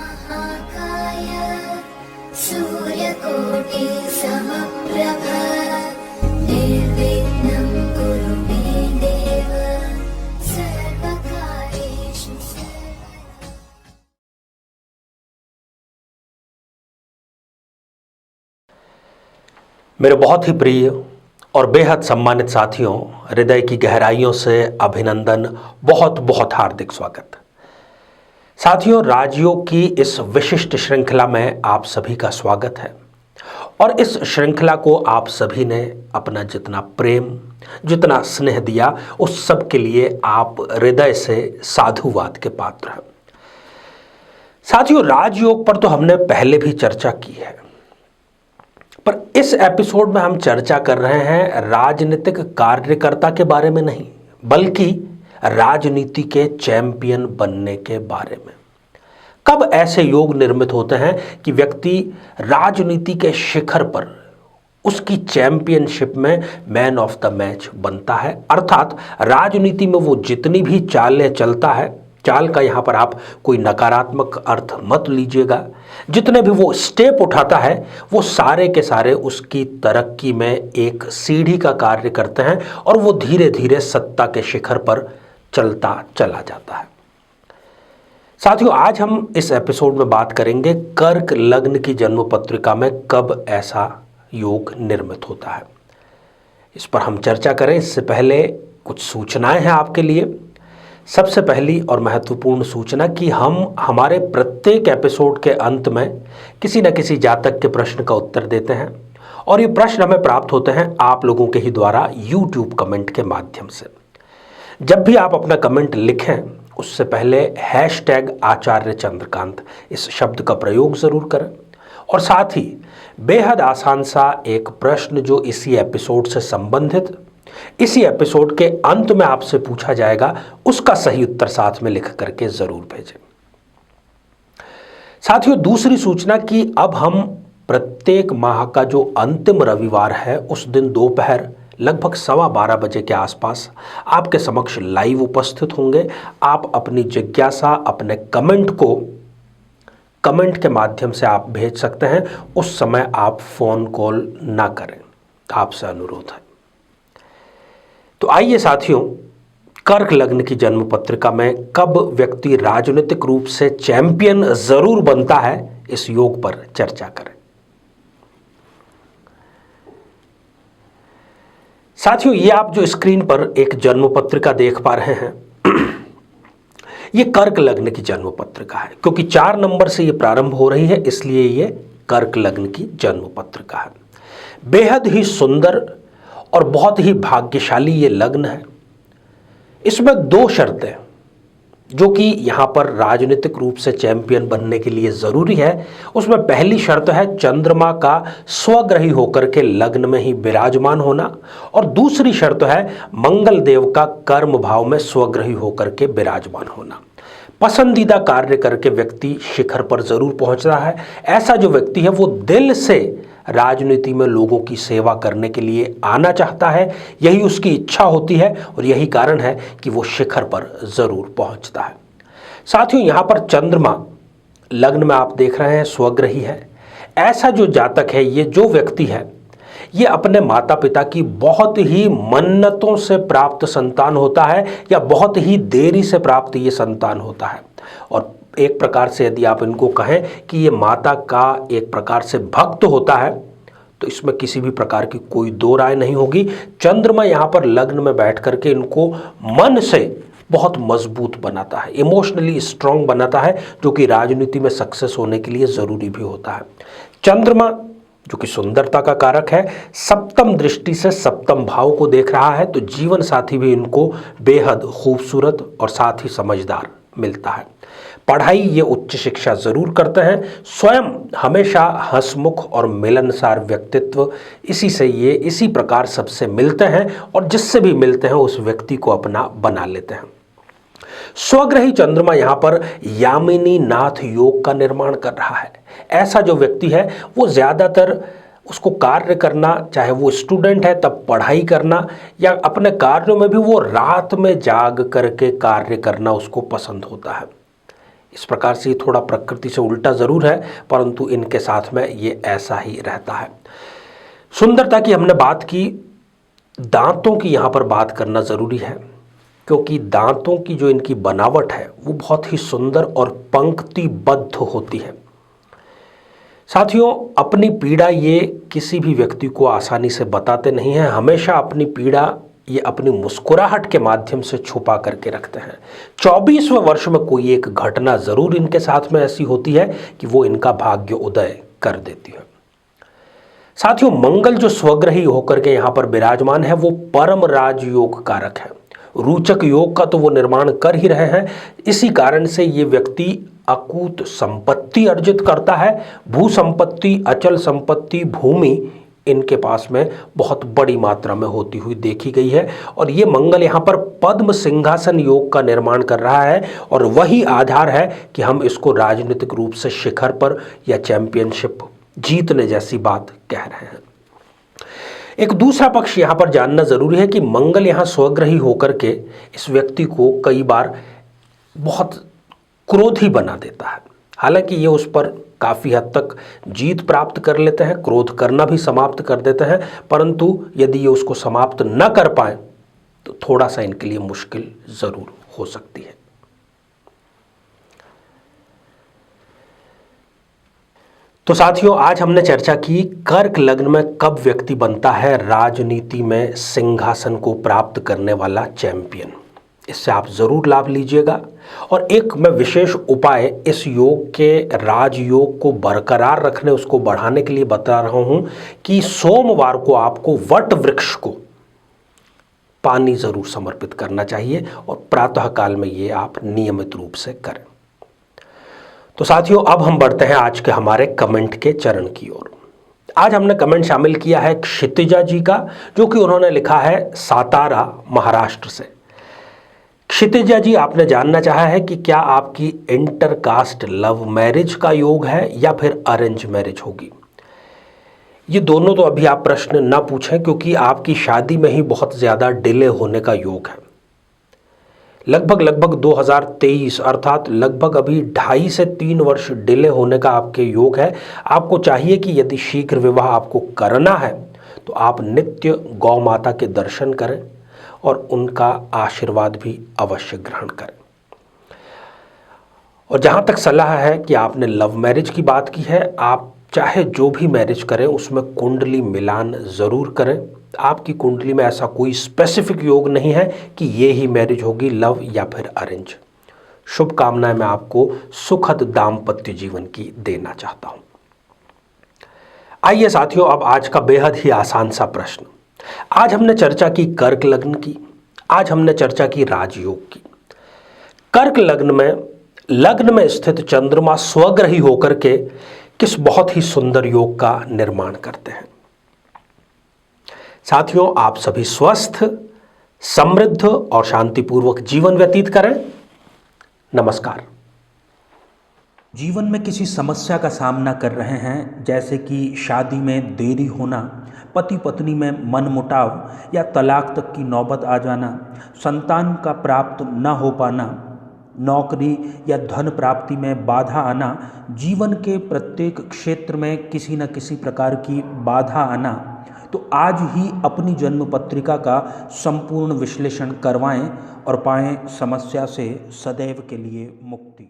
महाकाय सूर्यकोटि समप्रभ निर्विघ्नं कुरु मे देव सर्वकार्येषु सर्वदा। मेरे बहुत ही प्रिय और बेहद सम्मानित साथियों, हृदय की गहराइयों से अभिनंदन, बहुत बहुत हार्दिक स्वागत। साथियों, राजयोग की इस विशिष्ट श्रृंखला में आप सभी का स्वागत है और इस श्रृंखला को आप सभी ने अपना जितना प्रेम, जितना स्नेह दिया, उस सब के लिए आप हृदय से साधुवाद के पात्र हैं। साथियों, राजयोग पर तो हमने पहले भी चर्चा की है, पर इस एपिसोड में हम चर्चा कर रहे हैं राजनीतिक कार्यकर्ता के बारे में नहीं, बल्कि राजनीति के चैंपियन बनने के बारे में। कब ऐसे योग निर्मित होते हैं कि व्यक्ति राजनीति के शिखर पर उसकी चैंपियनशिप में मैन ऑफ द मैच बनता है, अर्थात राजनीति में वो जितनी भी चालें चलता है, चाल का यहाँ पर आप कोई नकारात्मक अर्थ मत लीजिएगा, जितने भी वो स्टेप उठाता है वो सारे के सारे उसकी तरक्की में एक सीढ़ी का कार्य करते हैं और वो धीरे धीरे सत्ता के शिखर पर चलता चला जाता है। साथियों, आज हम इस एपिसोड में बात करेंगे कर्क लग्न की जन्म पत्रिका में कब ऐसा योग निर्मित होता है। इस पर हम चर्चा करें इससे पहले कुछ सूचनाएं हैं आपके लिए। सबसे पहली और महत्वपूर्ण सूचना कि हम हमारे प्रत्येक एपिसोड के अंत में किसी न किसी जातक के प्रश्न का उत्तर देते हैं और ये प्रश्न हमें प्राप्त होते हैं आप लोगों के ही द्वारा YouTube कमेंट के माध्यम से। जब भी आप अपना कमेंट लिखें उससे पहले #आचार्य चंद्रकांत इस शब्द का प्रयोग ज़रूर करें और साथ ही बेहद आसान सा एक प्रश्न जो इसी एपिसोड से संबंधित इसी एपिसोड के अंत में आपसे पूछा जाएगा, उसका सही उत्तर साथ में लिख करके जरूर भेजें। साथियों, दूसरी सूचना कि अब हम प्रत्येक माह का जो अंतिम रविवार है उस दिन दोपहर लगभग 12:15 बजे के आसपास आपके समक्ष लाइव उपस्थित होंगे। आप अपनी जिज्ञासा, अपने कमेंट को कमेंट के माध्यम से आप भेज सकते हैं। उस समय आप फोन कॉल ना करें, आपसे अनुरोध है। तो आइए साथियों, कर्क लग्न की जन्म पत्रिका में कब व्यक्ति राजनीतिक रूप से चैंपियन जरूर बनता है, इस योग पर चर्चा करें। साथियों, ये आप जो स्क्रीन पर एक जन्म पत्रिका देख पा रहे हैं ये कर्क लग्न की जन्म पत्रिका है। क्योंकि 4 नंबर से ये प्रारंभ हो रही है, इसलिए ये कर्क लग्न की जन्म पत्रिका है। बेहद ही सुंदर और बहुत ही भाग्यशाली ये लग्न है। इसमें 2 शर्तें जो कि यहाँ पर राजनीतिक रूप से चैंपियन बनने के लिए ज़रूरी है, उसमें पहली शर्त है चंद्रमा का स्वग्रही होकर के लग्न में ही विराजमान होना और दूसरी शर्त है मंगल देव का कर्म भाव में स्वग्रही होकर के विराजमान होना। पसंदीदा कार्य करके व्यक्ति शिखर पर जरूर पहुँच रहा है। ऐसा जो व्यक्ति है वो दिल से राजनीति में लोगों की सेवा करने के लिए आना चाहता है, यही उसकी इच्छा होती है और यही कारण है कि वो शिखर पर जरूर पहुंचता है। साथियों, यहाँ पर चंद्रमा लग्न में आप देख रहे हैं स्वग्रही है। ऐसा जो जातक है, ये जो व्यक्ति है, ये अपने माता पिता की बहुत ही मन्नतों से प्राप्त संतान होता है या बहुत ही देरी से प्राप्त ये संतान होता है। और एक प्रकार से यदि आप इनको कहें कि ये माता का एक प्रकार से भक्त होता है, तो इसमें किसी भी प्रकार की कोई दो राय नहीं होगी। चंद्रमा यहाँ पर लग्न में बैठ करके इनको मन से बहुत मजबूत बनाता है, इमोशनली स्ट्रांग बनाता है, जो कि राजनीति में सक्सेस होने के लिए ज़रूरी भी होता है। चंद्रमा जो कि सुंदरता का कारक है, सप्तम दृष्टि से सप्तम भाव को देख रहा है, तो जीवन साथी भी इनको बेहद खूबसूरत और साथ ही समझदार मिलता है। पढ़ाई ये उच्च शिक्षा जरूर करते हैं। स्वयं हमेशा हंसमुख और मिलनसार व्यक्तित्व, इसी प्रकार सबसे मिलते हैं और जिससे भी मिलते हैं उस व्यक्ति को अपना बना लेते हैं। स्वग्रही चंद्रमा यहाँ पर यामिनी नाथ योग का निर्माण कर रहा है। ऐसा जो व्यक्ति है वो ज़्यादातर उसको कार्य करना, चाहे वो स्टूडेंट है तब पढ़ाई करना या अपने कार्यों में भी वो रात में जाग करके कार्य करना उसको पसंद होता है। इस प्रकार से ये थोड़ा प्रकृति से उल्टा ज़रूर है, परंतु इनके साथ में ये ऐसा ही रहता है। सुंदरता की हमने बात की, दांतों की यहाँ पर बात करना ज़रूरी है, क्योंकि दांतों की जो इनकी बनावट है वो बहुत ही सुंदर और पंक्तिबद्ध होती है। साथियों, अपनी पीड़ा ये किसी भी व्यक्ति को आसानी से बताते नहीं हैं। हमेशा अपनी पीड़ा ये अपनी मुस्कुराहट के माध्यम से छुपा करके रखते हैं। 24वें वर्ष में कोई एक घटना ज़रूर इनके साथ में ऐसी होती है कि वो इनका भाग्य उदय कर देती है। साथियों, मंगल जो स्वग्रही होकर के यहाँ पर विराजमान है वो परम राजयोग कारक है। रोचक योग का तो वो निर्माण कर ही रहे हैं। इसी कारण से ये व्यक्ति अकूत संपत्ति अर्जित करता है। भू संपत्ति, अचल संपत्ति, भूमि इनके पास में बहुत बड़ी मात्रा में होती हुई देखी गई है। और ये मंगल यहाँ पर पद्म सिंहासन योग का निर्माण कर रहा है, और वही आधार है कि हम इसको राजनीतिक रूप से शिखर पर या चैंपियनशिप जीतने जैसी बात कह रहे हैं। एक दूसरा पक्ष यहाँ पर जानना जरूरी है कि मंगल यहाँ स्वग्रही होकर के इस व्यक्ति को कई बार बहुत क्रोधी बना देता है। हालांकि ये उस पर काफ़ी हद तक जीत प्राप्त कर लेते हैं, क्रोध करना भी समाप्त कर देते हैं, परंतु यदि ये उसको समाप्त न कर पाए तो थोड़ा सा इनके लिए मुश्किल ज़रूर हो सकती है। तो साथियों, आज हमने चर्चा की कर्क लग्न में कब व्यक्ति बनता है राजनीति में सिंहासन को प्राप्त करने वाला चैंपियन। इससे आप जरूर लाभ लीजिएगा। और एक मैं विशेष उपाय इस योग के राजयोग को बरकरार रखने, उसको बढ़ाने के लिए बता रहा हूं कि सोमवार को आपको वट वृक्ष को पानी जरूर समर्पित करना चाहिए, और प्रातः काल में ये आप नियमित रूप से करें। तो साथियों, अब हम बढ़ते हैं आज के हमारे कमेंट के चरण की ओर। आज हमने कमेंट शामिल किया है क्षितिजा जी का, जो कि उन्होंने लिखा है सातारा महाराष्ट्र से। क्षितिजा जी, आपने जानना चाहा है कि क्या आपकी इंटरकास्ट लव मैरिज का योग है या फिर अरेंज मैरिज होगी। ये दोनों तो अभी आप प्रश्न ना पूछें, क्योंकि आपकी शादी में ही बहुत ज़्यादा डिले होने का योग है। लगभग 2023 अर्थात लगभग अभी 2.5 से 3 वर्ष डिले होने का आपके योग है। आपको चाहिए कि यदि शीघ्र विवाह आपको करना है तो आप नित्य गौ माता के दर्शन करें और उनका आशीर्वाद भी अवश्य ग्रहण करें। और जहाँ तक सलाह है कि आपने लव मैरिज की बात की है, आप चाहे जो भी मैरिज करें उसमें कुंडली मिलान ज़रूर करें। आपकी कुंडली में ऐसा कोई स्पेसिफिक योग नहीं है कि ये ही मैरिज होगी, लव या फिर अरेंज। शुभकामनाएं मैं आपको सुखद दाम्पत्य जीवन की देना चाहता हूं। आइए साथियों, अब आज का बेहद ही आसान सा प्रश्न। आज हमने चर्चा की कर्क लग्न की, आज हमने चर्चा की राजयोग की। कर्क लग्न में स्थित चंद्रमा स्वग्रही होकर के किस बहुत ही सुंदर योग का निर्माण करते हैं। साथियों, आप सभी स्वस्थ, समृद्ध और शांतिपूर्वक जीवन व्यतीत करें। नमस्कार। जीवन में किसी समस्या का सामना कर रहे हैं, जैसे कि शादी में देरी होना, पति पत्नी में मनमुटाव या तलाक तक की नौबत आ जाना, संतान का प्राप्त न हो पाना, नौकरी या धन प्राप्ति में बाधा आना, जीवन के प्रत्येक क्षेत्र में किसी न किसी प्रकार की बाधा आना, तो आज ही अपनी जन्म पत्रिका का संपूर्ण विश्लेषण करवाएं और पाएं समस्या से सदैव के लिए मुक्ति।